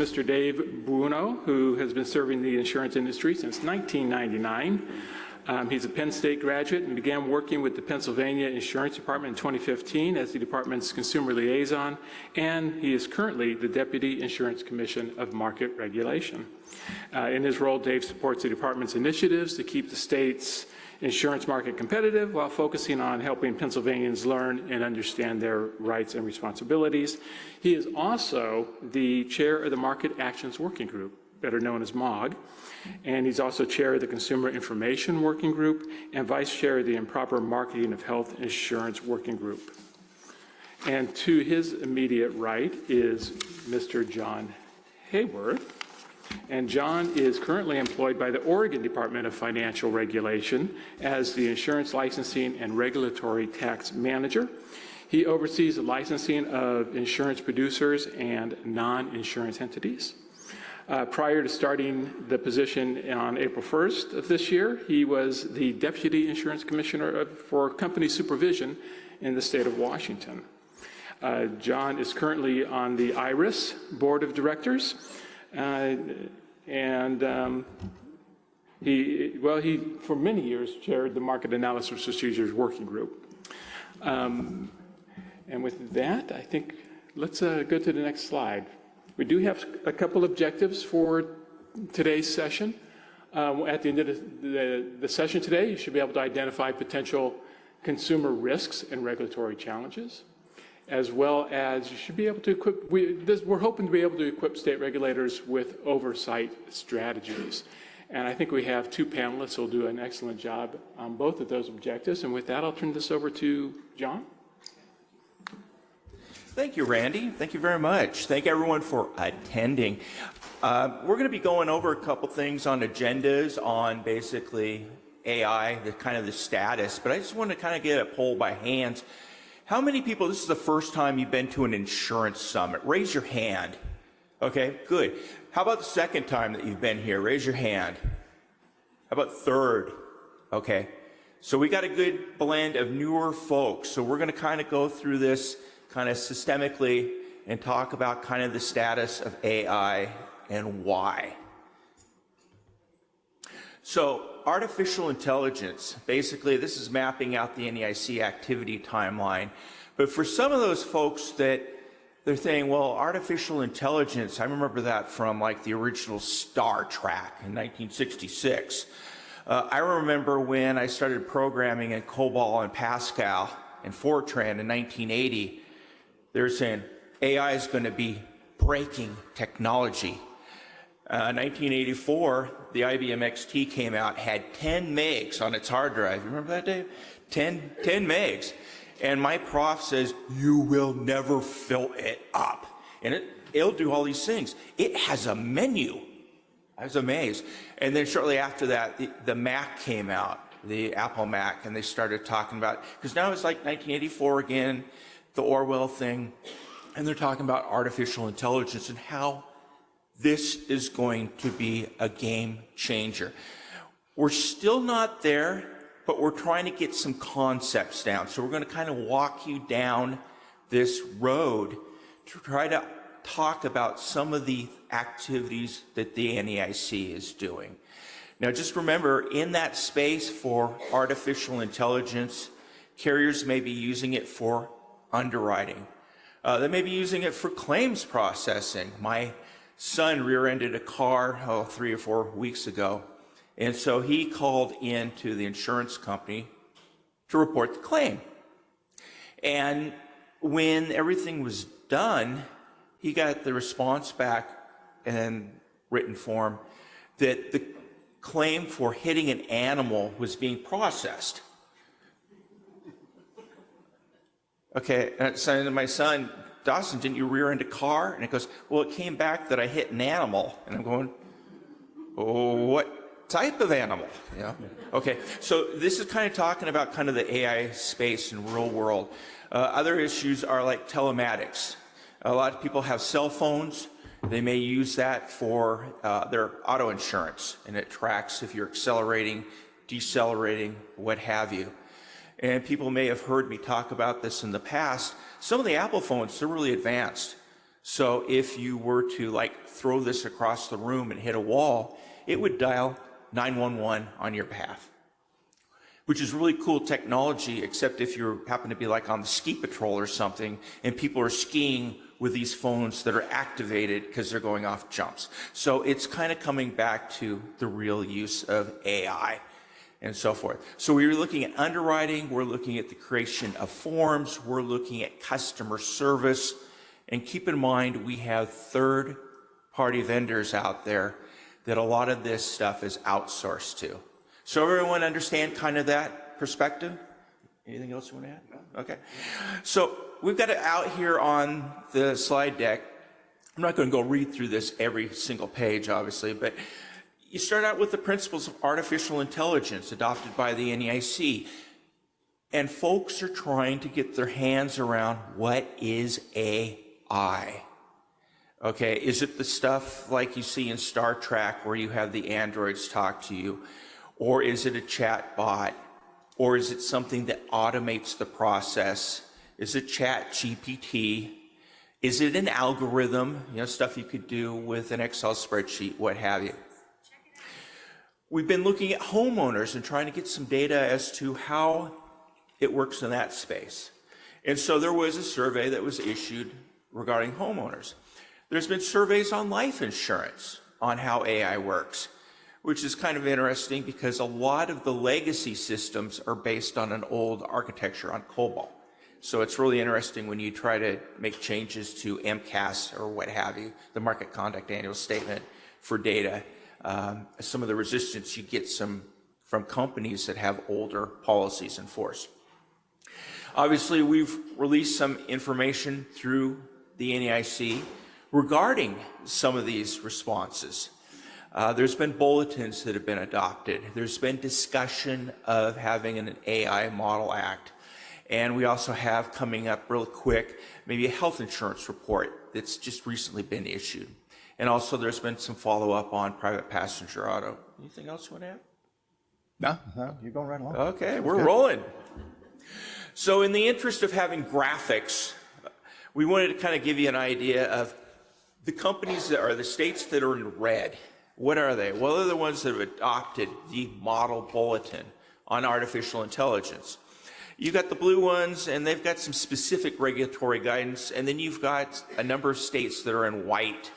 Mr. Dave Buono, who has been serving the insurance industry since 1999. He's a Penn State graduate and began working with the Pennsylvania Insurance Department in 2015 as the department's consumer liaison, and he is currently the Deputy Insurance Commission of Market Regulation. In his role, Dave supports the department's initiatives to keep the state's insurance market competitive while focusing on helping Pennsylvanians learn and understand their rights and responsibilities. He is also the chair of the Market Actions Working Group, better known as MOG, and he's also chair of the Consumer Information Working Group and vice chair of the Improper Marketing of Health Insurance Working Group. And to his immediate right is Mr. John Hayworth. And John is currently employed by the Oregon Department of Financial Regulation as the Insurance Licensing and Regulatory Tax Manager. He oversees the licensing of insurance producers and non-insurance entities. Prior to starting the position on April 1st of this year, he was the Deputy Insurance Commissioner for Company Supervision in the state of Washington. John is currently on the IRIS Board of Directors, he for many years chaired the Market Analysis Procedures Working Group. And with that, I think let's go to the next slide. We do have a couple objectives for today's session. At the end of the session today, you should be able to identify potential consumer risks and regulatory challenges, as well as you should be able to equip, we're hoping to be able to equip state regulators with oversight strategies. And I think we have two panelists who will do an excellent job on both of those objectives. And with that, I'll turn this over to John. Thank you, Randy. Thank you very much. Thank everyone for attending. We're going to be going over a couple things on agendas on basically AI, the status, but I just want to kind of get a poll by hands. How many people, this is the first time you've been to an insurance summit? Raise your hand. Okay, good. How about the second time that you've been here? Raise your hand. How about third? Okay. So we got a good blend of newer folks. So we're going to kind of go through this kind of systemically and talk about kind of the status of AI and why. So artificial intelligence, basically this is mapping out the NAIC activity timeline. But for some of those folks that they're saying, well, artificial intelligence, I remember that from like the original Star Trek in 1966. I remember when I started programming in COBOL and Pascal and Fortran in 1980, they're saying AI is going to be breaking technology. 1984, the IBM XT came out, had 10 megs on its hard drive. You remember that, Dave? 10 megs. And my prof says, you will never fill it up. And it'll do all these things. It has a menu. I was amazed. And then shortly after that, the Mac came out, the Apple Mac, and they started talking about, because now it's like 1984 again, the Orwell thing, and they're talking about artificial intelligence and how this is going to be a game changer. We're still not there, but we're trying to get some concepts down. So we're going to kind of walk you down this road to try to talk about some of the activities that the NAIC is doing. Now just remember, in that space for artificial intelligence, carriers may be using it for underwriting. They may be using it for claims processing. My son rear-ended a car 3 or 4 weeks ago, and so he called in to the insurance company to report the claim. And when everything was done, he got the response back in written form that the claim for hitting an animal was being processed. Okay, and I said to my son, Dawson, didn't you rear-end a car? And it goes, well, it came back that I hit an animal. And I'm going, oh, what type of animal? Yeah. Okay, so this is kind of talking about kind of the AI space in real world. Other issues are like telematics. A lot of people have cell phones. They may use that for their auto insurance, and it tracks if you're accelerating, decelerating, what have you. And people may have heard me talk about this in the past. Some of the Apple phones, they're really advanced. So if you were to like throw this across the room and hit a wall, it would dial 911 on your behalf, which is really cool technology, except if you happen to be like on the ski patrol or something and people are skiing with these phones that are activated because they're going off jumps. So it's kind of coming back to the real use of AI and so forth. So we're looking at underwriting, we're looking at the creation of forms, we're looking at customer service, and keep in mind we have third-party vendors out there that a lot of this stuff is outsourced to. So everyone understand kind of that perspective? Anything else you want to add? No? Okay. So we've got it out here on the slide deck. I'm not going to go read through this every single page, obviously, but you start out with the principles of artificial intelligence adopted by the NEIC. And folks are trying to get their hands around what is AI. Okay, is it the stuff like you see in Star Trek where you have the androids talk to you? Or is it a chat bot? Or is it something that automates the process? Is it Chat GPT? Is it an algorithm? You know, stuff you could do with an Excel spreadsheet, what have you. We've been looking at homeowners and trying to get some data as to how it works in that space. And so there was a survey that was issued regarding homeowners. There's been surveys on life insurance on how AI works, which is kind of interesting because a lot of the legacy systems are based on an old architecture on COBOL. So it's really interesting when you try to make changes to MCAS or what have you, the Market Conduct Annual Statement for data. Some of the resistance you get from companies that have older policies in force. Obviously, we've released some information through the NEIC regarding some of these responses. There's been bulletins that have been adopted. There's been discussion of having an AI Model Act. And we also have coming up real quick, maybe a health insurance report that's just recently been issued. And also there's been some follow-up on private passenger auto. Anything else you want to add? No, you're going right along. Okay, we're rolling. So in the interest of having graphics, we wanted to kind of give you an idea of the companies that are the states that are in red. What are they? Well, they're the ones that have adopted the model bulletin on artificial intelligence. You've got the blue ones, and they've got some specific regulatory guidance, and then you've got a number of states that are in white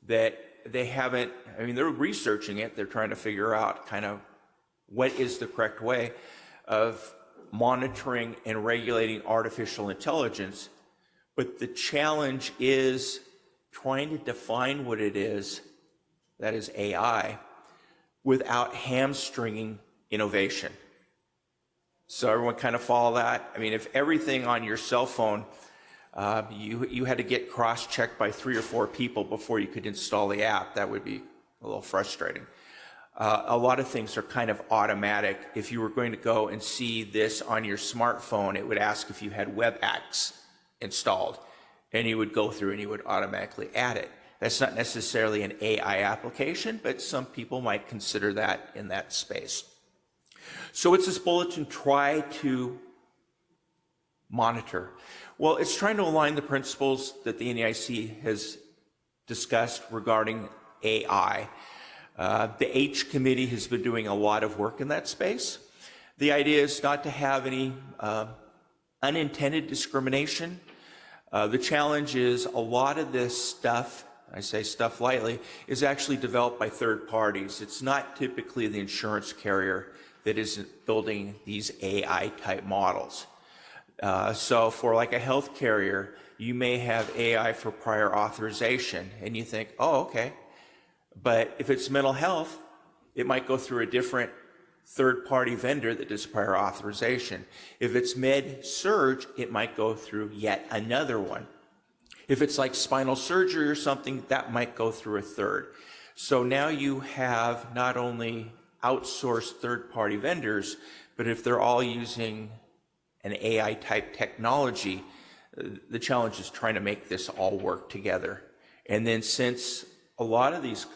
that they haven't, I mean, they're researching it. They're trying to figure out kind of what is the correct way of monitoring and regulating artificial intelligence. But the challenge is trying to define what it is, that is AI, without hamstringing innovation. So everyone kind of follow that? I mean, if everything on your cell phone, you had to get cross-checked by 3 or 4 people before you could install the app, that would be a little frustrating. A lot of things are kind of automatic. If you were going to go and see this on your smartphone, it would ask if you had WebEx installed, and you would go through and you would automatically add it. That's not necessarily an AI application, but some people might consider that in that space. So what's this bulletin try to monitor? Well, it's trying to align the principles that the NEIC has discussed regarding AI. The H committee has been doing a lot of work in that space. The idea is not to have any unintended discrimination. The challenge is a lot of this stuff, I say stuff lightly, is actually developed by third parties. It's not typically the insurance carrier that is building these AI type models. So for like a health carrier, you may have AI for prior authorization and you think, oh, okay. But if it's mental health, it might go through a different third-party vendor that does prior authorization. If it's med-surg, it might go through yet another one. If it's like spinal surgery or something, that might go through a third. So now you have not only outsourced third-party vendors, but if they're all using an AI-type technology, the challenge is trying to make this all work together. And then since a lot of these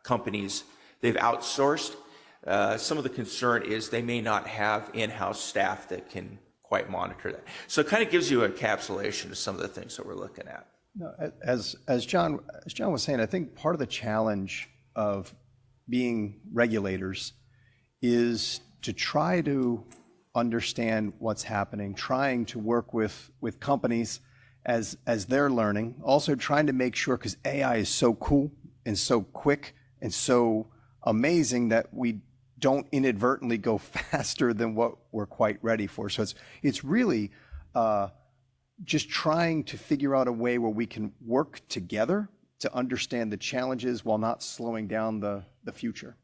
companies, they've outsourced, some of the concern is they may not have in-house staff that can quite monitor that. So it kind of gives you an encapsulation of some of the things that we're looking at. No, as John was saying, I think part of the challenge of being regulators is to try to understand what's happening, trying to work with companies as they're learning, also trying to make sure, because AI is so cool and so quick and so amazing that we don't inadvertently go faster than what we're quite ready for. So it's really just trying to figure out a way where we can work together to understand the challenges while not slowing down the future.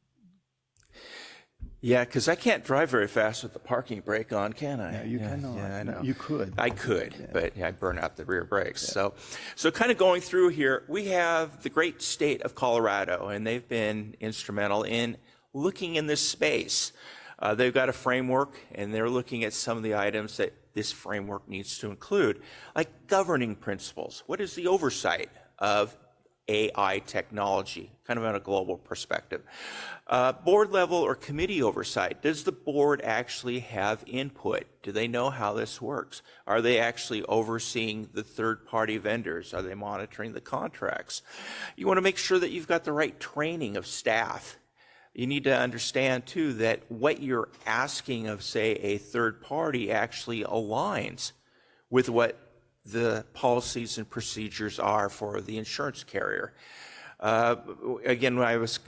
Yeah, because I can't drive very fast with the parking brake on, can I? Yeah, you cannot. Yeah, I know. You could. I could, but I burn out the rear brakes. So kind of going through here, we have the great state of Colorado, and they've been instrumental in looking in this space. They've got a framework, and they're looking at some of the items that this framework needs to include, like governing principles. What is the oversight of AI technology, kind of on a global perspective? Board level or committee oversight. Does the board actually have input? Do they know how this works? Are they actually overseeing the third-party vendors? Are they monitoring the contracts? You want to make sure that you've got the right training of staff. You need to understand, too, that what you're asking of, say, a third party actually aligns with what the policies and procedures are for the insurance carrier. Again, when I was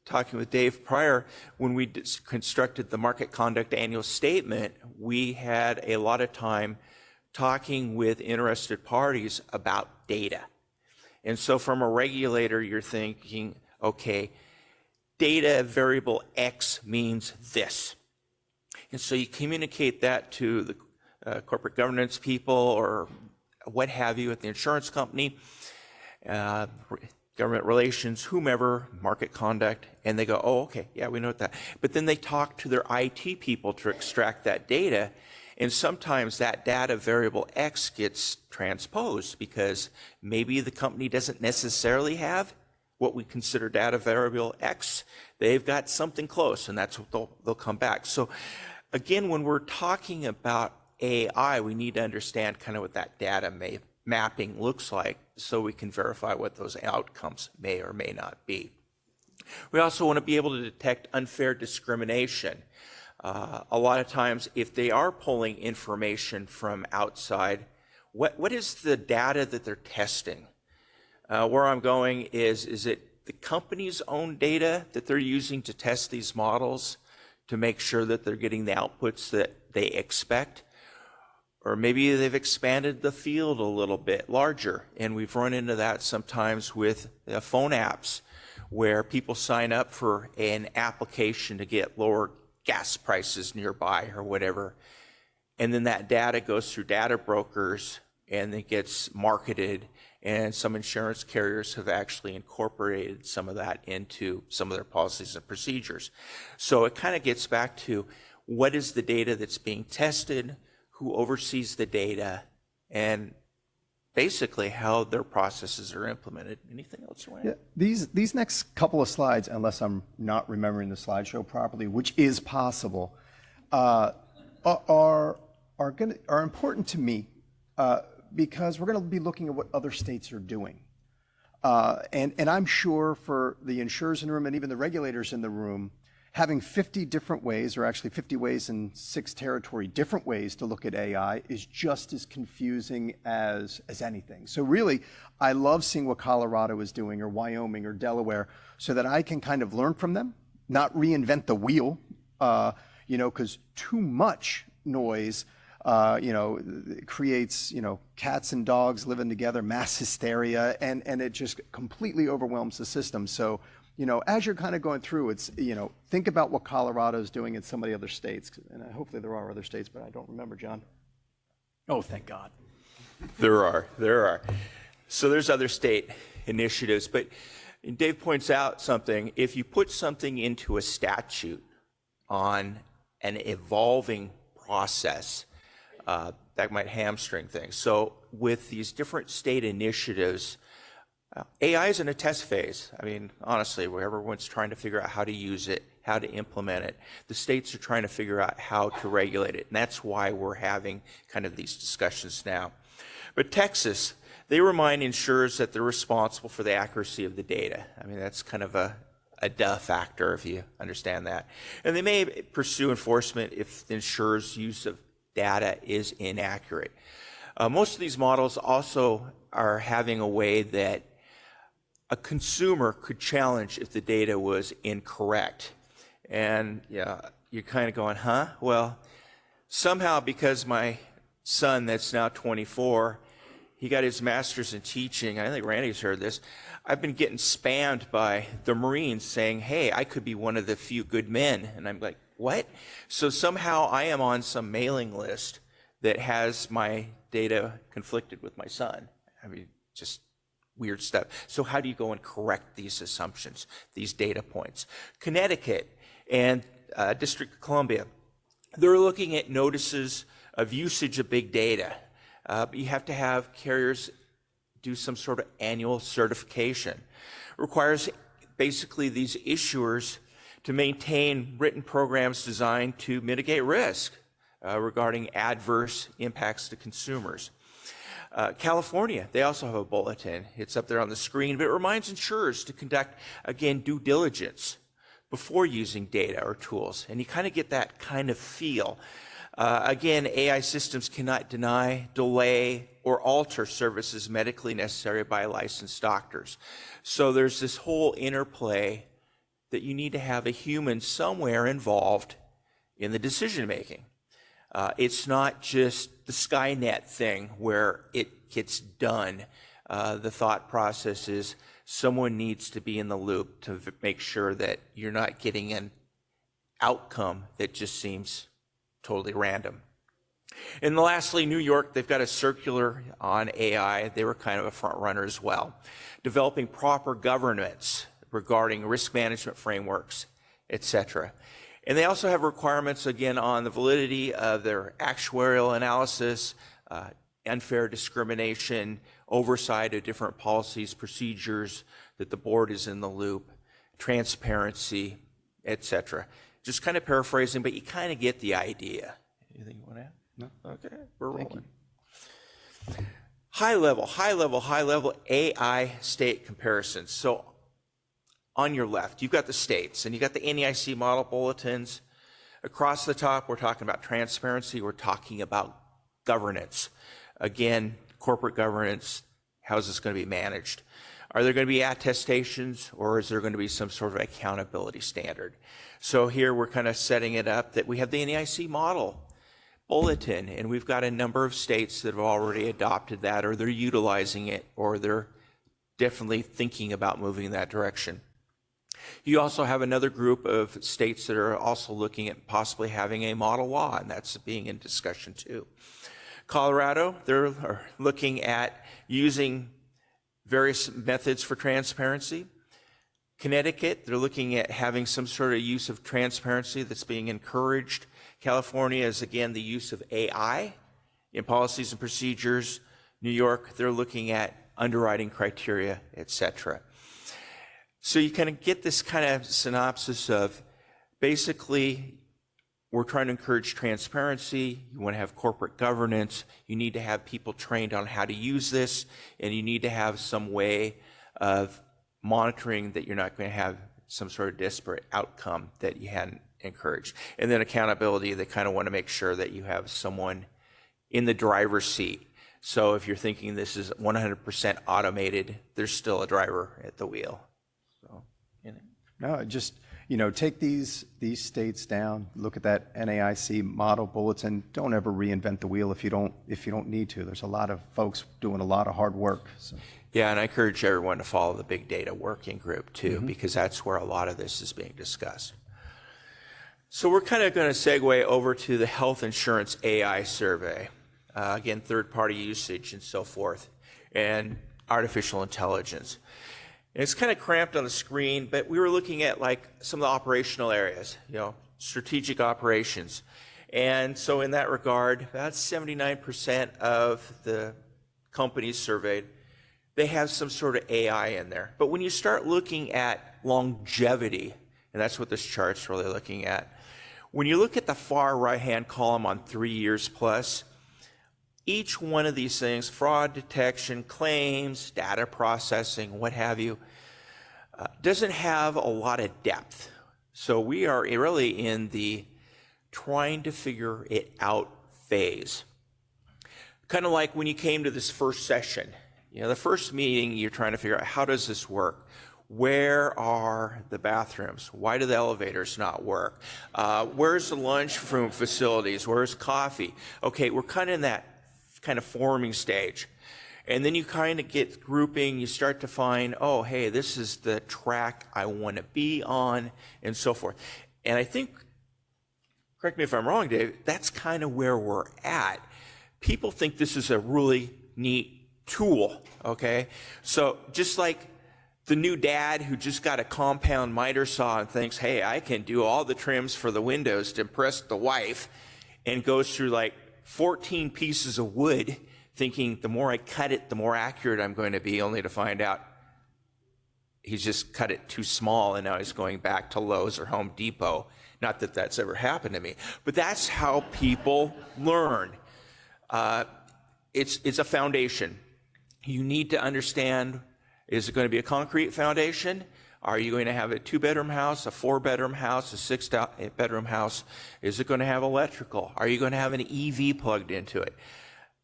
talking with Dave prior, when we constructed the market conduct annual statement, we had a lot of time talking with interested parties about data. And so from a regulator, you're thinking, okay, data variable X means this. And so you communicate that to the corporate governance people or what have you at the insurance company, government relations, whomever, market conduct, and they go, oh, okay, yeah, we know that. But then they talk to their IT people to extract that data, and sometimes that data variable X gets transposed because maybe the company doesn't necessarily have what we consider data variable X. They've got something close, and that's what they'll come back. So again, when we're talking about AI, we need to understand kind of what that data mapping looks like so we can verify what those outcomes may or may not be. We also want to be able to detect unfair discrimination. A lot of times, if they are pulling information from outside, what is the data that they're testing? Where I'm going is it the company's own data that they're using to test these models to make sure that they're getting the outputs that they expect? Or maybe they've expanded the field a little bit larger, and we've run into that sometimes with phone apps where people sign up for an application to get lower gas prices nearby or whatever, and then that data goes through data brokers and it gets marketed, and some insurance carriers have actually incorporated some of that into some of their policies and procedures. So it kind of gets back to what is the data that's being tested, who oversees the data, and basically how their processes are implemented. Anything else you want to add? Yeah, these next couple of slides, unless I'm not remembering the slideshow properly, which is possible, are important to me because we're going to be looking at what other states are doing. And I'm sure for the insurers in the room and even the regulators in the room, having 50 different ways, or actually 50 ways in 6 territory, different ways to look at AI is just as confusing as anything. So really, I love seeing what Colorado is doing, or Wyoming, or Delaware, so that I can kind of learn from them, not reinvent the wheel, because too much noise, creates, cats and dogs living together, mass hysteria, and it just completely overwhelms the system. So, as you're kind of going through, it's, think about what Colorado is doing in some of the other states. And hopefully there are other states, but I don't remember, John. Oh, thank God. There are. So there's other state initiatives, but Dave points out something. If you put something into a statute on an evolving process, that might hamstring things. So with these different state initiatives, AI is in a test phase. I mean, honestly, where everyone's trying to figure out how to use it, how to implement it. The states are trying to figure out how to regulate it, and that's why we're having kind of these discussions now. But Texas, They remind insurers that they're responsible for the accuracy of the data. I mean, that's kind of a duh factor if you understand that. And they may pursue enforcement if the insurer's use of data is inaccurate. Most of these models also are having a way that a consumer could challenge if the data was incorrect. And yeah, you're kind of going, huh? Well, somehow because my son that's now 24, he got his master's in teaching. I think Randy's heard this. I've been getting spammed by the Marines saying, hey, I could be one of the few good men. And I'm like, what? So somehow I am on some mailing list that has my data conflicted with my son. I mean, just weird stuff. So how do you go and correct these assumptions, these data points? Connecticut and District of Columbia, they're looking at notices of usage of big data. But you have to have carriers do some sort of annual certification. It requires basically these issuers to maintain written programs designed to mitigate risk regarding adverse impacts to consumers. California, they also have a bulletin. It's up there on the screen, but it reminds insurers to conduct, again, due diligence before using data or tools. And you kind of get that kind of feel. Again, AI systems cannot deny, delay, or alter services medically necessary by licensed doctors. So there's this whole interplay that you need to have a human somewhere involved in the decision making. It's not just the Skynet thing where it gets done. The thought process is someone needs to be in the loop to make sure that you're not getting an outcome that just seems totally random. And lastly, New York, they've got a circular on AI. They were kind of a front runner as well, developing proper governance regarding risk management frameworks, etc. And they also have requirements, again, on the validity of their actuarial analysis, unfair discrimination, oversight of different policies, procedures, that the board is in the loop, transparency, etc. Just kind of paraphrasing, but you kind of get the idea. Anything you want to add? No. Okay, we're rolling. High level AI state comparisons. So on your left, you've got the states, and you've got the NEIC model bulletins. Across the top, we're talking about transparency. We're talking about governance. Again, corporate governance, how is this going to be managed? Are there going to be attestations, or is there going to be some sort of accountability standard? So here we're kind of setting it up that we have the NEIC model bulletin, and we've got a number of states that have already adopted that, or they're utilizing it, or they're definitely thinking about moving in that direction. You also have another group of states that are also looking at possibly having a model law, and that's being in discussion too. Colorado, they're looking at using various methods for transparency. Connecticut, they're looking at having some sort of use of transparency that's being encouraged. California is, again, the use of AI in policies and procedures. New York, they're looking at underwriting criteria, etc. So you kind of get this kind of synopsis of basically we're trying to encourage transparency. You want to have corporate governance. You need to have people trained on how to use this, and you need to have some way of monitoring that you're not going to have some sort of disparate outcome that you hadn't encouraged. And then accountability, they kind of want to make sure that you have someone in the driver's seat. So if you're thinking this is 100% automated, there's still a driver at the wheel. So, No, just, take these states down, look at that NAIC model bulletin. Don't ever reinvent the wheel if you don't need to. There's a lot of folks doing a lot of hard work. So. Yeah, and I encourage everyone to follow the Big Data Working Group too, because that's where a lot of this is being discussed. So we're kind of going to segue over to the Health Insurance AI Survey. Again, third-party usage and so forth, and artificial intelligence. And it's kind of cramped on the screen, but we were looking at like some of the operational areas, strategic operations. And so in that regard, about 79% of the companies surveyed, they have some sort of AI in there. But when you start looking at longevity, and that's what this chart's really looking at, when you look at the far right-hand column on 3 years plus, each one of these things, fraud detection, claims, data processing, what have you, doesn't have a lot of depth. So we are really in the trying to figure it out phase. Kind of like when you came to this first session. The first meeting, you're trying to figure out, how does this work? Where are the bathrooms? Why do the elevators not work? Where's the lunchroom facilities? Where's coffee? Okay, we're kind of in that kind of forming stage. And then you kind of get grouping, you start to find, oh, hey, this is the track I want to be on, and so forth. And I think, correct me if I'm wrong, Dave, that's kind of where we're at. People think this is a really neat tool, okay? So just like the new dad who just got a compound miter saw and thinks, hey, I can do all the trims for the windows to impress the wife, and goes through like 14 pieces of wood, thinking the more I cut it, the more accurate I'm going to be, only to find out he's just cut it too small and now he's going back to Lowe's or Home Depot. Not that that's ever happened to me, but that's how people learn. It's a foundation. You need to understand, is it going to be a concrete foundation? Are you going to have a 2-bedroom house, a 4-bedroom house, a 6-bedroom house? Is it going to have electrical? Are you going to have an EV plugged into it?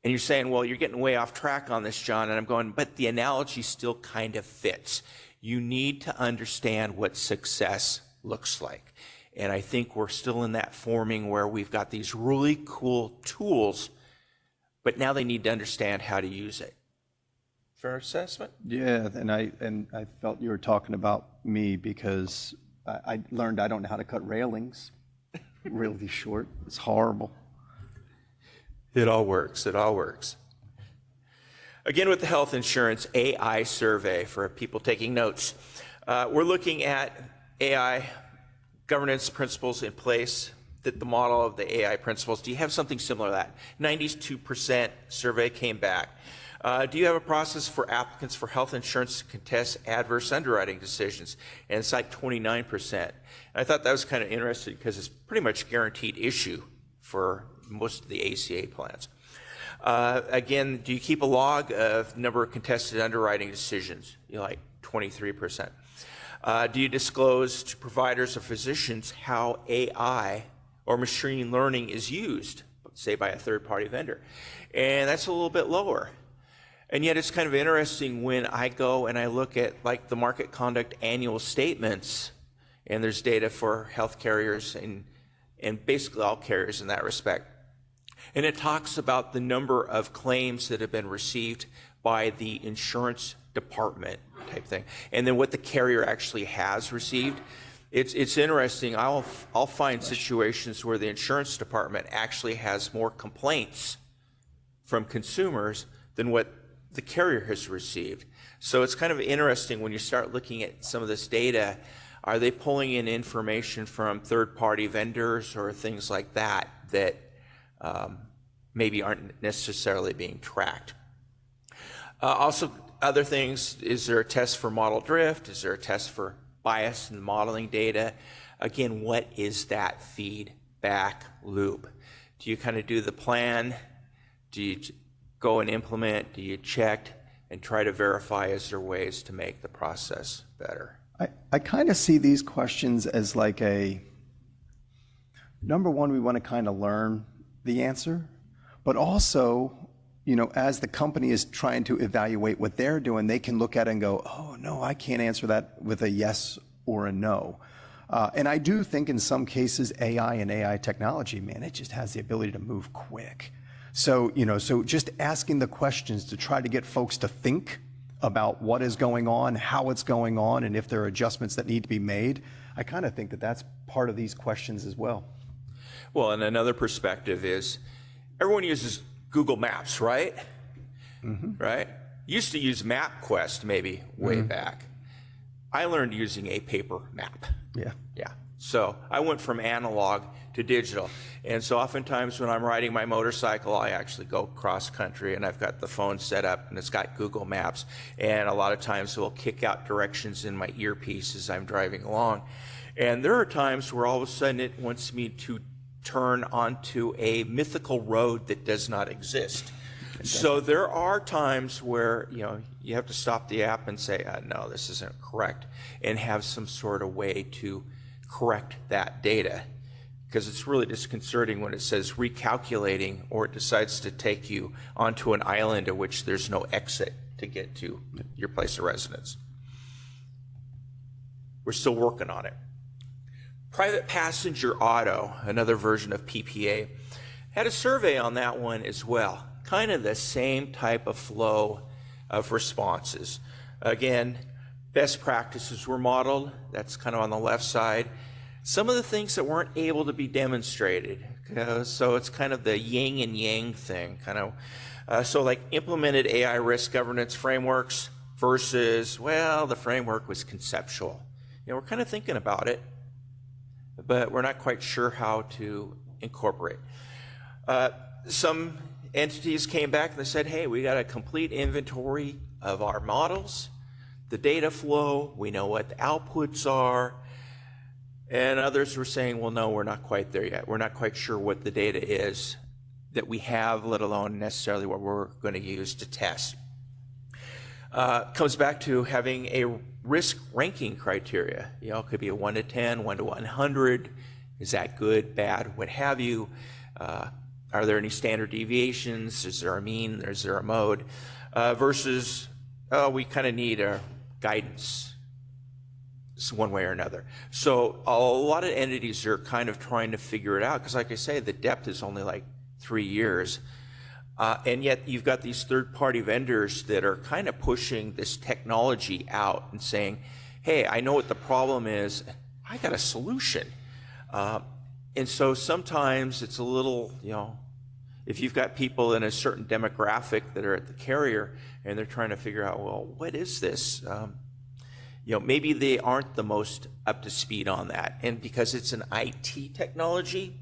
And you're saying, well, you're getting way off track on this, John. And I'm going, but the analogy still kind of fits. You need to understand what success looks like. And I think we're still in that forming where we've got these really cool tools, but now they need to understand how to use it. Fair assessment? Yeah, and I felt you were talking about me because I learned I don't know how to cut railings really short. It's horrible. It all works. It all works. Again, with the health insurance AI survey for people taking notes, we're looking at AI governance principles in place, that the model of the AI principles. Do you have something similar to that? 92% survey came back. Do you have a process for applicants for health insurance to contest adverse underwriting decisions? And it's like 29%. And I thought that was kind of interesting because it's pretty much a guaranteed issue for most of the ACA plans. Again, do you keep a log of number of contested underwriting decisions? Like 23%. Do you disclose to providers or physicians how AI or machine learning is used, say by a third-party vendor? And that's a little bit lower. And yet it's kind of interesting when I go and I look at like the market conduct annual statements, and there's data for health carriers and basically all carriers in that respect. And it talks about the number of claims that have been received by the insurance department type thing, and then what the carrier actually has received. It's interesting. I'll find situations where the insurance department actually has more complaints from consumers than what the carrier has received. So it's kind of interesting when you start looking at some of this data. Are they pulling in information from third-party vendors or things like that that maybe aren't necessarily being tracked? Also, other things, is there a test for model drift? Is there a test for bias in modeling data? Again, what is that feedback loop? Do you kind of do the plan? Do you go and implement? Do you check and try to verify? Is there ways to make the process better? I kind of see these questions as like number one, we want to kind of learn the answer, but also, as the company is trying to evaluate what they're doing, they can look at it and go, oh, no, I can't answer that with a yes or a no. And I do think in some cases, AI and AI technology, man, it just has the ability to move quick. So, so just asking the questions to try to get folks to think about what is going on, how it's going on, and if there are adjustments that need to be made, I kind of think that that's part of these questions as well. Well, and another perspective is everyone uses Google Maps, right? Mm-hmm. Right? Used to use MapQuest maybe way back. I learned using a paper map. Yeah. Yeah. So I went from analog to digital. And so oftentimes when I'm riding my motorcycle, I actually go cross country and I've got the phone set up and it's got Google Maps. And a lot of times it will kick out directions in my earpiece as I'm driving along. And there are times where all of a sudden it wants me to turn onto a mythical road that does not exist. So there are times where, you have to stop the app and say, no, this isn't correct, and have some sort of way to correct that data. Because it's really disconcerting when it says recalculating, or it decides to take you onto an island at which there's no exit to get to your place of residence. We're still working on it. Private passenger auto, another version of PPA, had a survey on that one as well. Kind of the same type of flow of responses. Again, best practices were modeled. That's kind of on the left side. Some of the things that weren't able to be demonstrated. So it's kind of the yin and yang thing. So like implemented AI risk governance frameworks versus, well, the framework was conceptual. We're kind of thinking about it, but we're not quite sure how to incorporate. Some entities came back and they said, hey, we got a complete inventory of our models, the data flow, we know what the outputs are. And others were saying, well, no, we're not quite there yet. We're not quite sure what the data is that we have, let alone necessarily what we're going to use to test. Comes back to having a risk ranking criteria. It could be a 1 to 10, 1 to 100. Is that good, bad, what have you? Are there any standard deviations? Is there a mean? Is there a mode? Versus, we kind of need a guidance one way or another. So a lot of entities are kind of trying to figure it out, because like I say, the depth is only like 3 years. And yet you've got these third-party vendors that are kind of pushing this technology out and saying, hey, I know what the problem is. I got a solution. And so sometimes it's a little, if you've got people in a certain demographic that are at the carrier and they're trying to figure out, well, what is this? Maybe they aren't the most up to speed on that. And because it's an IT technology,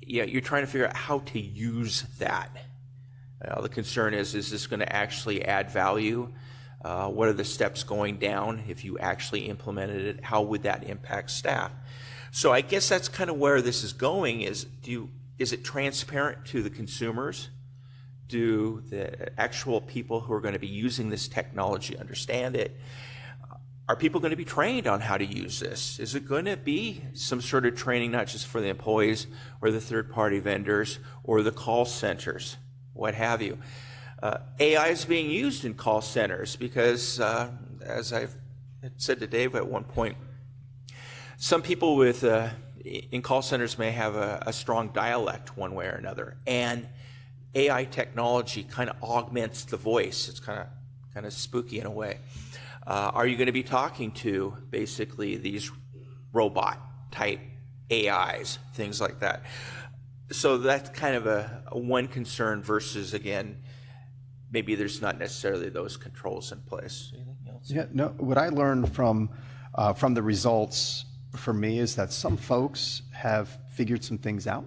you're trying to figure out how to use that. The concern is this going to actually add value? What are the steps going down if you actually implemented it? How would that impact staff? So I guess that's kind of where this is going, is it transparent to the consumers? Do the actual people who are going to be using this technology understand it? Are people going to be trained on how to use this? Is it going to be some sort of training, not just for the employees or the third-party vendors or the call centers, what have you? AI is being used in call centers because, as I've said to Dave at one point, some people in call centers may have a strong dialect one way or another, and AI technology kind of augments the voice. It's kind of spooky in a way. Are you going to be talking to basically these robot-type AIs, things like that? So that's kind of a one concern versus, again, maybe there's not necessarily those controls in place. Anything else? Yeah, no. What I learned from the results for me is that some folks have figured some things out,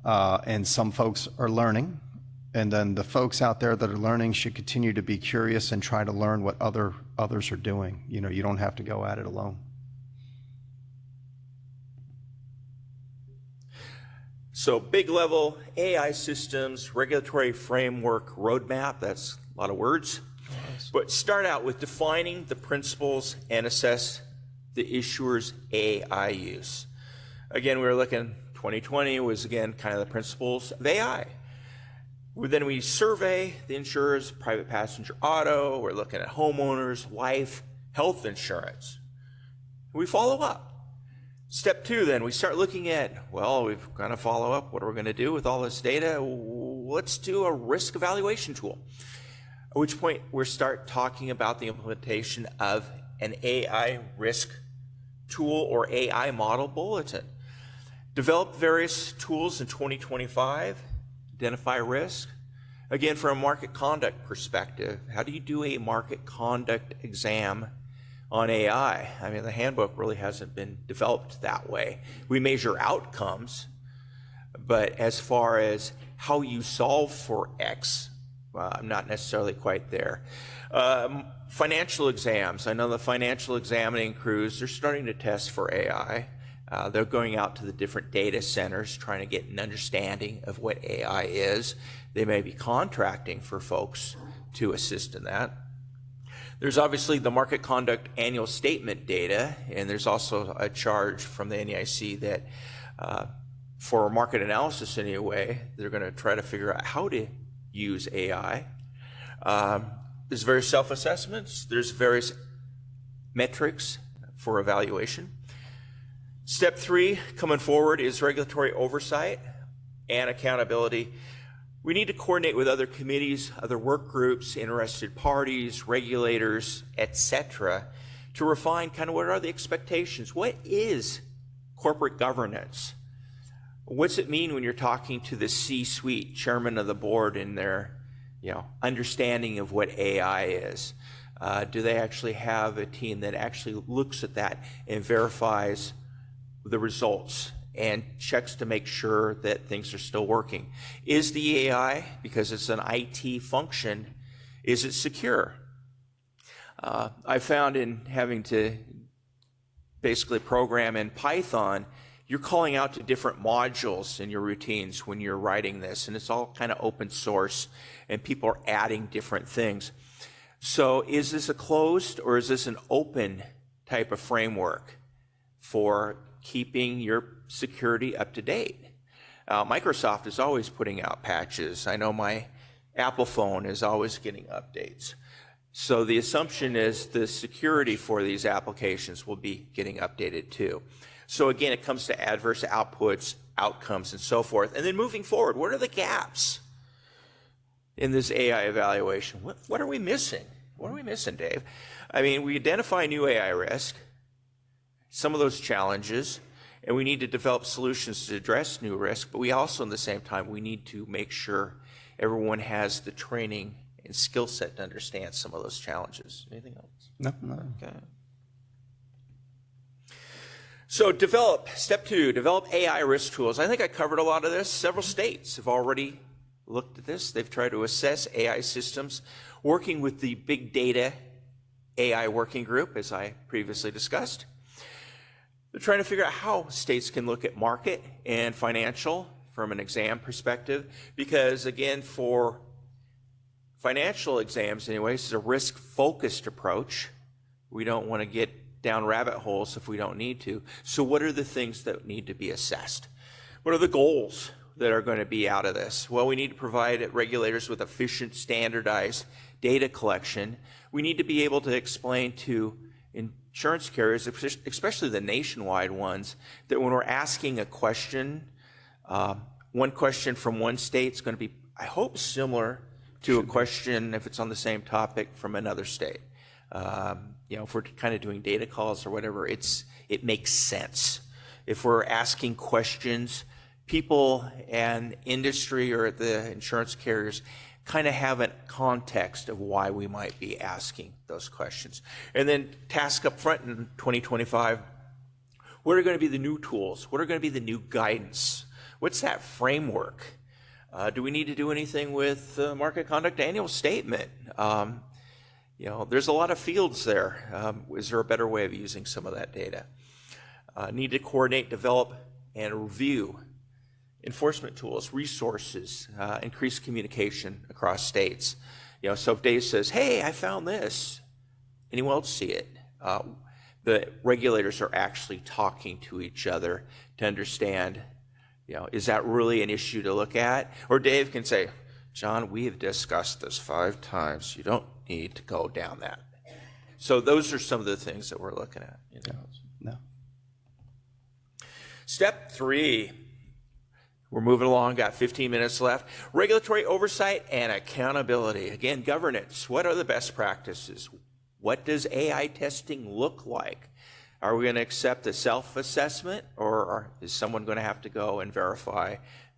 and some folks are learning. And then the folks out there that are learning should continue to be curious and try to learn what others are doing. You don't have to go at it alone. So big level AI systems, regulatory framework roadmap, that's a lot of words. Yes. But start out with defining the principles and assess the issuer's AI use. Again, we were looking, 2020 was again kind of the principles of AI. Then we survey the insurers, private passenger auto, we're looking at homeowners, life, health insurance. We follow up. Step 2 then, we start looking at, well, we've got to follow up. What are we going to do with all this data? Let's do a risk evaluation tool. At which point we start talking about the implementation of an AI risk tool or AI model bulletin. Develop various tools in 2025. Identify risk. Again, from a market conduct perspective, how do you do a market conduct exam on AI? I mean, the handbook really hasn't been developed that way. We measure outcomes, but as far as how you solve for X, well, I'm not necessarily quite there. Financial exams. I know the financial examining crews, they're starting to test for AI. They're going out to the different data centers trying to get an understanding of what AI is. They may be contracting for folks to assist in that. There's obviously the market conduct annual statement data, and there's also a charge from the NEIC that for market analysis anyway, they're going to try to figure out how to use AI. There's various self-assessments. There's various metrics for evaluation. Step 3 coming forward is regulatory oversight and accountability. We need to coordinate with other committees, other work groups, interested parties, regulators, etc., to refine kind of what are the expectations. What is corporate governance? What's it mean when you're talking to the C-suite, chairman of the board, and their understanding of what AI is? Do they actually have a team that actually looks at that and verifies the results and checks to make sure that things are still working? Is the AI, because it's an IT function, is it secure? I found in having to basically program in Python, you're calling out to different modules in your routines when you're writing this, and it's all kind of open source, and people are adding different things. So is this a closed or is this an open type of framework for keeping your security up to date? Microsoft is always putting out patches. I know my Apple phone is always getting updates. So the assumption is the security for these applications will be getting updated too. So again, it comes to adverse outputs, outcomes, and so forth. And then moving forward, what are the gaps in this AI evaluation? What are we missing? What are we missing, Dave? I mean, we identify new AI risk, some of those challenges, and we need to develop solutions to address new risk, but we also, at the same time, we need to make sure everyone has the training and skill set to understand some of those challenges. Anything else? No. Okay. So step 2, develop AI risk tools. I think I covered a lot of this. Several states have already looked at this. They've tried to assess AI systems, working with the Big Data AI Working Group, as I previously discussed. They're trying to figure out how states can look at market and financial from an exam perspective, because again, for financial exams anyways, it's a risk-focused approach. We don't want to get down rabbit holes if we don't need to. So what are the things that need to be assessed? What are the goals that are going to be out of this? Well, we need to provide regulators with efficient, standardized data collection. We need to be able to explain to insurance carriers, especially the nationwide ones, that when we're asking a question, one question from one state is going to be, I hope, similar to a question, if it's on the same topic, from another state. If we're kind of doing data calls or whatever, it makes sense. If we're asking questions, people and industry or the insurance carriers kind of have a context of why we might be asking those questions. And then task up front in 2025, what are going to be the new tools? What are going to be the new guidance? What's that framework? Do we need to do anything with the market conduct annual statement? There's a lot of fields there. Is there a better way of using some of that data? Need to coordinate, develop, and review enforcement tools, resources, increase communication across states. So if Dave says, hey, I found this, anyone else see it? The regulators are actually talking to each other to understand, is that really an issue to look at? Or Dave can say, John, we have discussed this 5 times. You don't need to go down that. So those are some of the things that we're looking at. No. Step 3, we're moving along, got 15 minutes left. Regulatory oversight and accountability. Again, governance. What are the best practices? What does AI testing look like? Are we going to accept the self-assessment, or is someone going to have to go and verify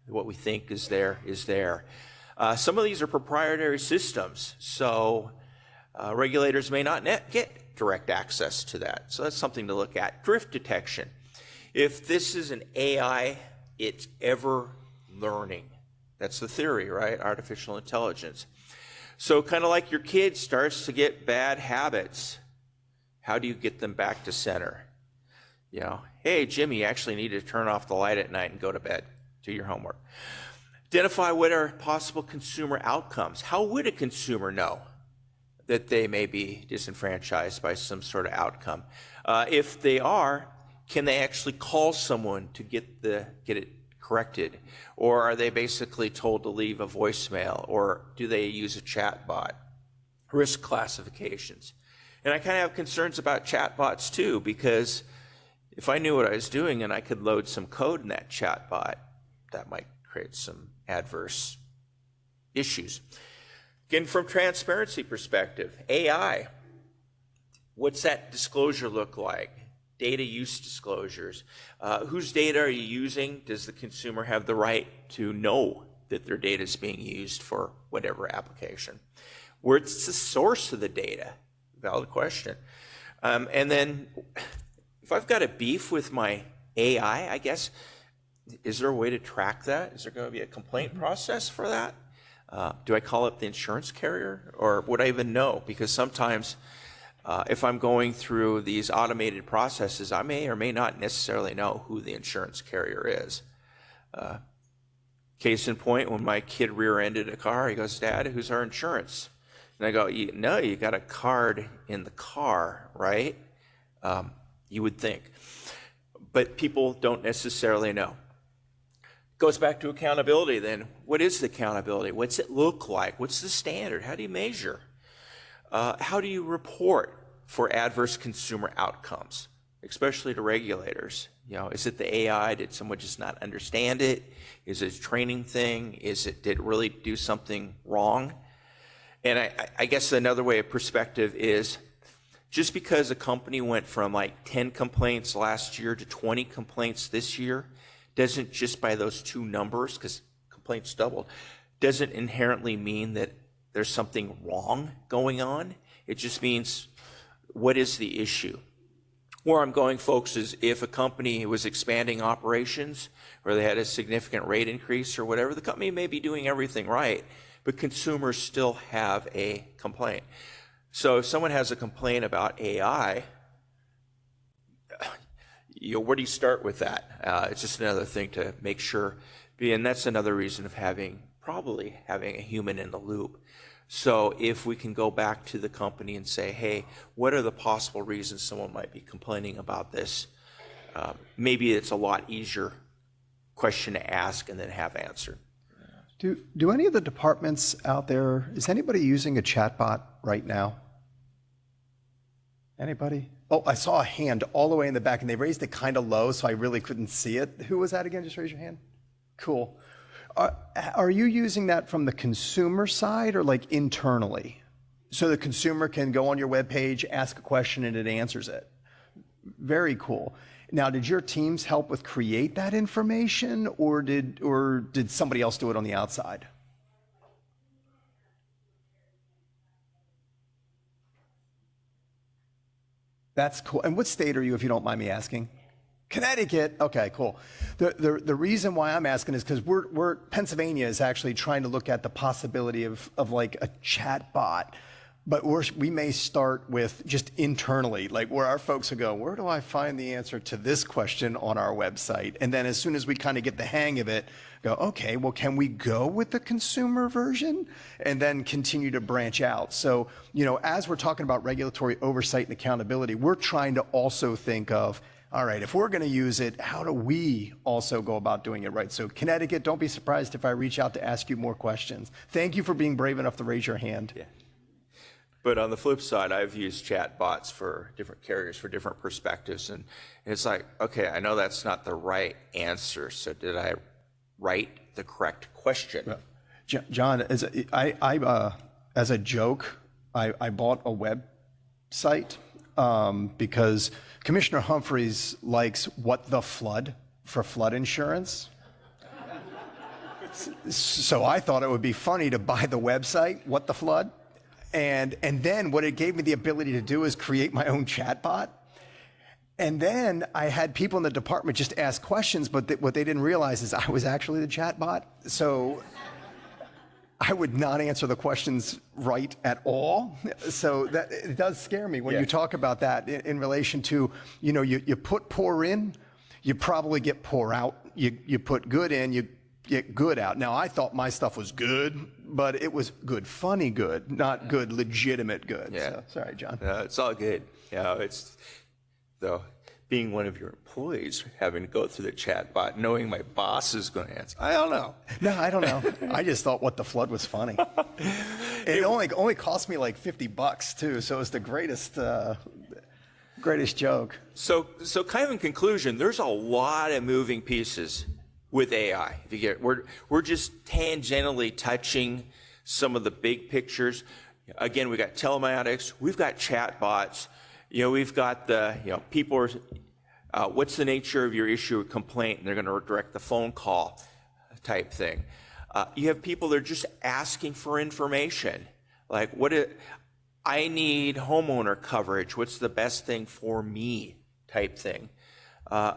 what we think is there is there? Some of these are proprietary systems, so regulators may not get direct access to that. So that's something to look at. Drift detection. If this is an AI, it's ever learning. That's the theory, right? Artificial intelligence. So kind of like your kid starts to get bad habits, how do you get them back to center? You know, hey, Jimmy, you actually need to turn off the light at night and go to bed. Do your homework. Identify what are possible consumer outcomes. How would a consumer know that they may be disenfranchised by some sort of outcome? If they are, can they actually call someone to get it corrected? Or are they basically told to leave a voicemail? Or do they use a chat bot? Risk classifications. And I kind of have concerns about chatbots too, because if I knew what I was doing and I could load some code in that chatbot, that might create some adverse issues. Again, from transparency perspective, AI, what's that disclosure look like? Data use disclosures. Whose data are you using? Does the consumer have the right to know that their data is being used for whatever application? Where's the source of the data? Valid question. And then if I've got a beef with my AI, I guess, is there a way to track that? Is there going to be a complaint process for that? Do I call up the insurance carrier, or would I even know? Because sometimes if I'm going through these automated processes, I may or may not necessarily know who the insurance carrier is. Case in point, when my kid rear-ended a car, he goes, "Dad, who's our insurance?" And I go, "No, you got a card in the car, right?" You would think. But people don't necessarily know. Goes back to accountability then. What is the accountability? What's it look like? What's the standard? How do you measure? How do you report for adverse consumer outcomes, especially to regulators? You know, is it the AI? Did someone just not understand it? Is it a training thing? Did it really do something wrong? And I guess another way of perspective is, just because a company went from like 10 complaints last year to 20 complaints this year, doesn't, just by those two numbers, because complaints doubled, doesn't inherently mean that there's something wrong going on. It just means, what is the issue? Where I'm going, folks, is if a company was expanding operations or they had a significant rate increase or whatever, the company may be doing everything right, but consumers still have a complaint. So if someone has a complaint about AI, where do you start with that? It's just another thing to make sure, and that's another reason of probably having a human in the loop. So if we can go back to the company and say, hey, what are the possible reasons someone might be complaining about this? Maybe it's a lot easier question to ask and then have answered. Do any of the departments out there, is anybody using a chatbot right now? Anybody? Oh, I saw a hand all the way in the back, and they raised it kind of low, so I really couldn't see it. Who was that again? Just raise your hand. Cool. Are you using that from the consumer side or like internally? So the consumer can go on your webpage, ask a question, and it answers it. Very cool. Now, did your teams help with create that information, or did somebody else do it on the outside? That's cool. And what state are you, if you don't mind me asking? Connecticut. Okay, cool. The reason why I'm asking is because Pennsylvania is actually trying to look at the possibility of like a chat bot, but we may start with just internally, like where our folks will go, where do I find the answer to this question on our website? And then as soon as we kind of get the hang of it, go, okay, well, can we go with the consumer version? And then continue to branch out. So, as we're talking about regulatory oversight and accountability, we're trying to also think of, all right, if we're going to use it, how do we also go about doing it right? So Connecticut, don't be surprised if I reach out to ask you more questions. Thank you for being brave enough to raise your hand. Yeah. But on the flip side, I've used chat bots for different carriers for different perspectives. And it's like, okay, I know that's not the right answer. So did I write the correct question? John, as a joke, I bought a website because Commissioner Humphreys likes What the Flood for flood insurance. So I thought it would be funny to buy the website, What the Flood. And then what it gave me the ability to do is create my own chatbot. And then I had people in the department just ask questions, but what they didn't realize is I was actually the chatbot. So I would not answer the questions right at all. So that it does scare me when you talk about that in relation to, you put poor in, you probably get poor out. You put good in, you get good out. Now, I thought my stuff was good, but it was good, funny good, not good, legitimate good. Yeah. So, sorry, John. It's all good. It's though being one of your employees, having to go through the chat bot, knowing my boss is going to answer. I don't know. No, I don't know. I just thought What the Flood was funny. It only cost me like $50 too, so it's the greatest joke. So kind of in conclusion, there's a lot of moving pieces with AI. If you get, we're just tangentially touching some of the big pictures. Again, we got telematics, we've got chatbots. We've got people are, what's the nature of your issue or complaint? And they're going to direct the phone call type thing. You have people that are just asking for information. Like, I need homeowner coverage. What's the best thing for me type thing?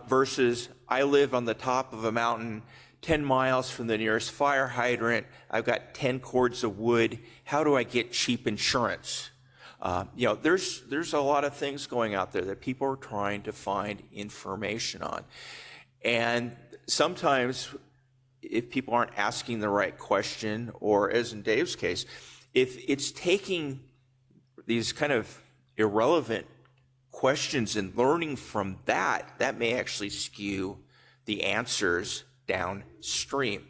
Versus, I live on the top of a mountain 10 miles from the nearest fire hydrant. I've got 10 cords of wood. How do I get cheap insurance? There's a lot of things going out there that people are trying to find information on. And sometimes if people aren't asking the right question, or as in Dave's case, if it's taking these kind of irrelevant questions and learning from that may actually skew the answers downstream.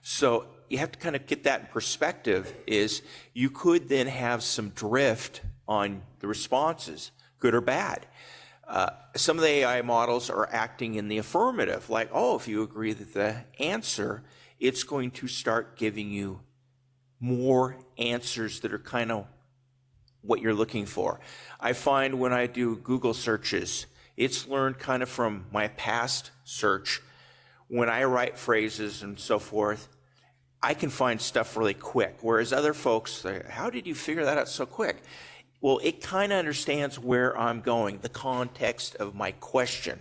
So you have to kind of get that in perspective, is you could then have some drift on the responses, good or bad. Some of the AI models are acting in the affirmative, like, if you agree with the answer, it's going to start giving you more answers that are kind of what you're looking for. I find when I do Google searches, it's learned kind of from my past search. When I write phrases and so forth, I can find stuff really quick, whereas other folks, how did you figure that out so quick? Well, it kind of understands where I'm going, the context of my question,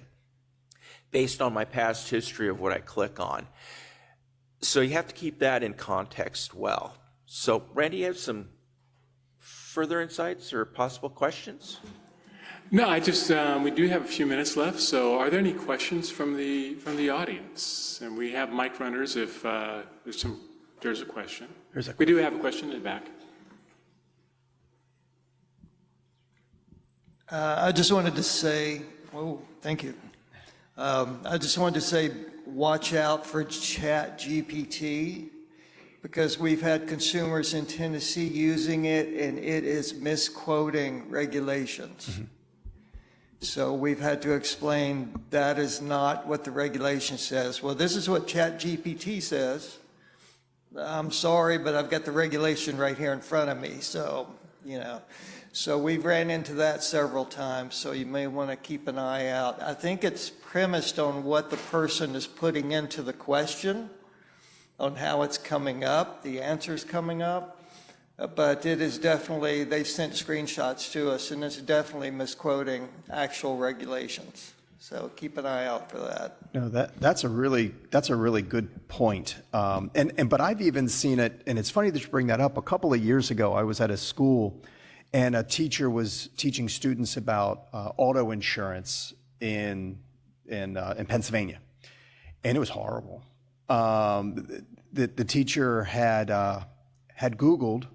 based on my past history of what I click on. So you have to keep that in context well. So, Randy, you have some further insights or possible questions? No, we do have a few minutes left, so are there any questions from the audience? And we have mic runners if there's a question. We do have a question in the back. I just wanted to say, thank you. I just wanted to say, watch out for ChatGPT, because we've had consumers in Tennessee using it, and it is misquoting regulations. Mm-hmm. So we've had to explain that is not what the regulation says. Well, this is what ChatGPT says. I'm sorry, but I've got the regulation right here in front of me. So, So we've ran into that several times, so you may want to keep an eye out. I think it's premised on what the person is putting into the question, on how it's coming up, the answer's coming up. But it is definitely, they sent screenshots to us, and it's definitely misquoting actual regulations. So keep an eye out for that. No, that's a really good point. But I've even seen it, and it's funny that you bring that up. A couple of years ago, I was at a school, and a teacher was teaching students about auto insurance in Pennsylvania, and it was horrible. The teacher had Googled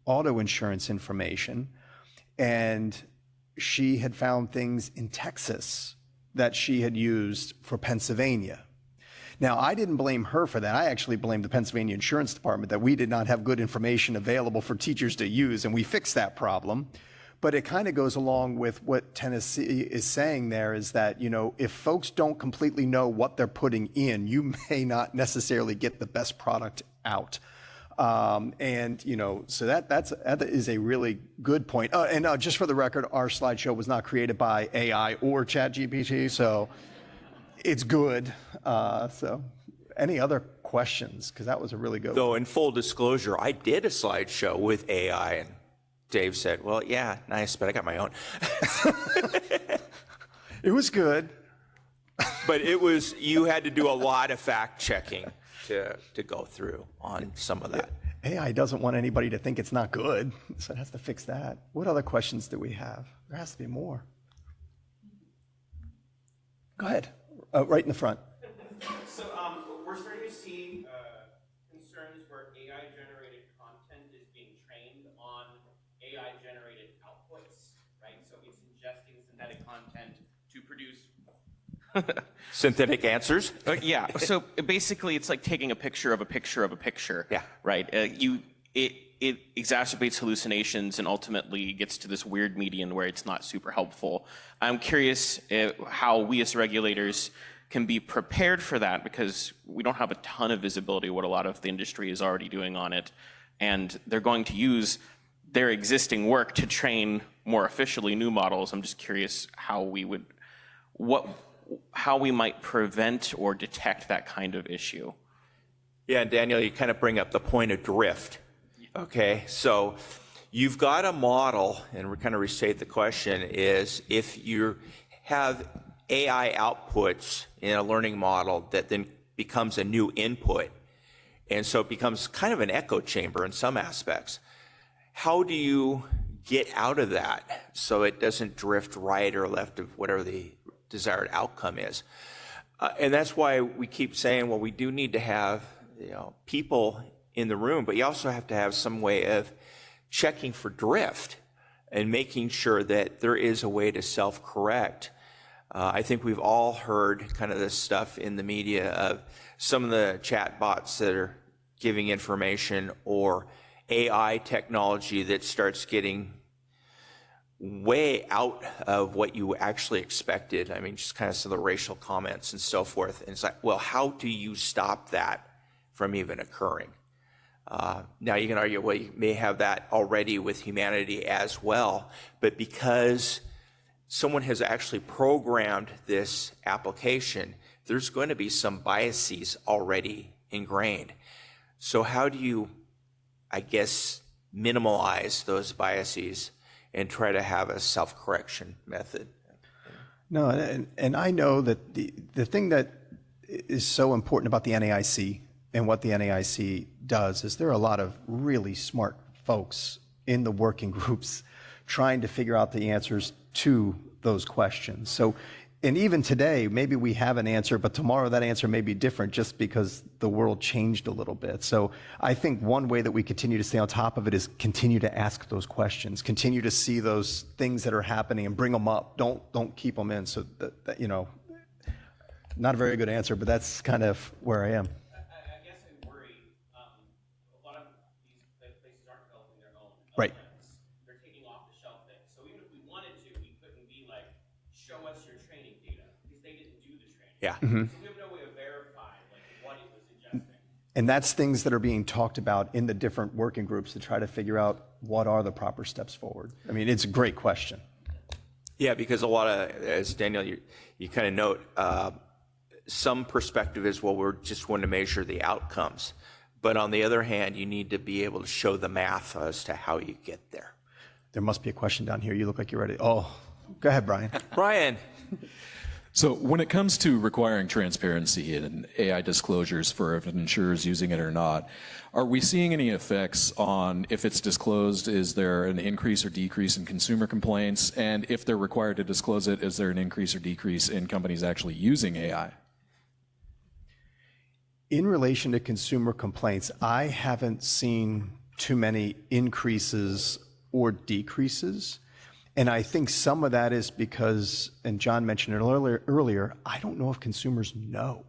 auto insurance information, and she had found things in Texas that she had used for Pennsylvania. Now, I didn't blame her for that. I actually blamed the Pennsylvania Insurance Department that we did not have good information available for teachers to use, and we fixed that problem. But it kind of goes along with what Tennessee is saying there, is that, if folks don't completely know what they're putting in, you may not necessarily get the best product out. So that is a really good point. And just for the record, our slideshow was not created by AI or ChatGPT, so it's good. So any other questions? Because that was a really good one. Though, in full disclosure, I did a slideshow with AI, and Dave said, well, yeah, nice, but I got my own. It was good. But you had to do a lot of fact checking to go through on some of that. AI doesn't want anybody to think it's not good, so it has to fix that. What other questions do we have? There has to be more. Go ahead, right in the front. So we're starting to see concerns where AI-generated content is being trained on AI-generated outputs, right? So it's ingesting synthetic content to produce. Synthetic answers? Yeah. So basically, it's like taking a picture of a picture of a picture. Yeah. Right. It exacerbates hallucinations and ultimately gets to this weird median where it's not super helpful. I'm curious how we as regulators can be prepared for that, because we don't have a ton of visibility of what a lot of the industry is already doing on it. And they're going to use their existing work to train more officially new models. I'm just curious how we would, how we might prevent or detect that kind of issue. Yeah, and Daniel, you kind of bring up the point of drift. Okay, so you've got a model, and we kind of restate the question, is if you have AI outputs in a learning model that then becomes a new input, and so it becomes kind of an echo chamber in some aspects, how do you get out of that so it doesn't drift right or left of whatever the desired outcome is? And that's why we keep saying, well, we do need to have people in the room, but you also have to have some way of checking for drift and making sure that there is a way to self-correct. I think we've all heard kind of this stuff in the media of some of the chat bots that are giving information, or AI technology that starts getting way out of what you actually expected. I mean, just kind of some of the racial comments and so forth. And it's like, well, how do you stop that from even occurring? Now you can argue, well, you may have that already with humanity as well, but because someone has actually programmed this application, there's going to be some biases already ingrained. So how do you, I guess, minimize those biases and try to have a self-correction method? No, and I know that the thing that is so important about the NAIC and what the NAIC does is there are a lot of really smart folks in the working groups trying to figure out the answers to those questions. So, and even today, maybe we have an answer, but tomorrow that answer may be different just because the world changed a little bit. So I think one way that we continue to stay on top of it is continue to ask those questions, continue to see those things that are happening and bring them up. Don't keep them in. So that not a very good answer, but that's kind of where I am. I guess I worry a lot of these places aren't developing their own. Right. They're taking off the shelf things. So even if we wanted to, we couldn't be like, show us your training data, because they didn't do the training. Yeah. Mm-hmm. So we have no way of verifying what it was ingesting. And that's things that are being talked about in the different working groups to try to figure out what are the proper steps forward. I mean, it's a great question. Yeah, because a lot of, as Daniel, you kind of note, some perspective is, well, we're just wanting to measure the outcomes. But on the other hand, you need to be able to show the math as to how you get there. There must be a question down here. You look like you're ready. Oh, go ahead, Brian. Brian. So when it comes to requiring transparency and AI disclosures for if an insurer is using it or not, are we seeing any effects on if it's disclosed? Is there an increase or decrease in consumer complaints? And if they're required to disclose it, is there an increase or decrease in companies actually using AI? In relation to consumer complaints, I haven't seen too many increases or decreases. And I think some of that is because, and John mentioned it earlier, I don't know if consumers know.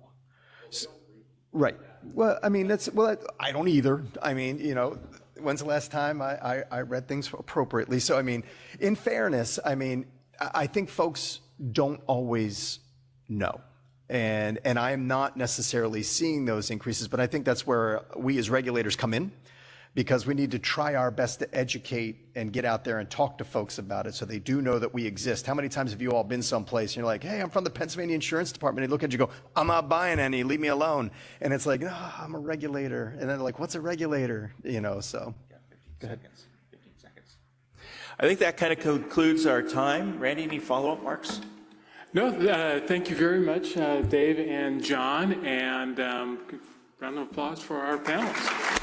Right. Well, I mean, I don't either. I mean, when's the last time I read things appropriately? So, I mean, in fairness, I think folks don't always know. And I am not necessarily seeing those increases, but I think that's where we as regulators come in, because we need to try our best to educate and get out there and talk to folks about it so they do know that we exist. How many times have you all been someplace and you're like, hey, I'm from the Pennsylvania Insurance Department. They look at you and go, I'm not buying any, leave me alone. And it's like, no, I'm a regulator. And then they're like, what's a regulator? So. Yeah, 15 seconds. I think that kind of concludes our time. Randy, any follow-up remarks? No, thank you very much, Dave and John, and round of applause for our panelists.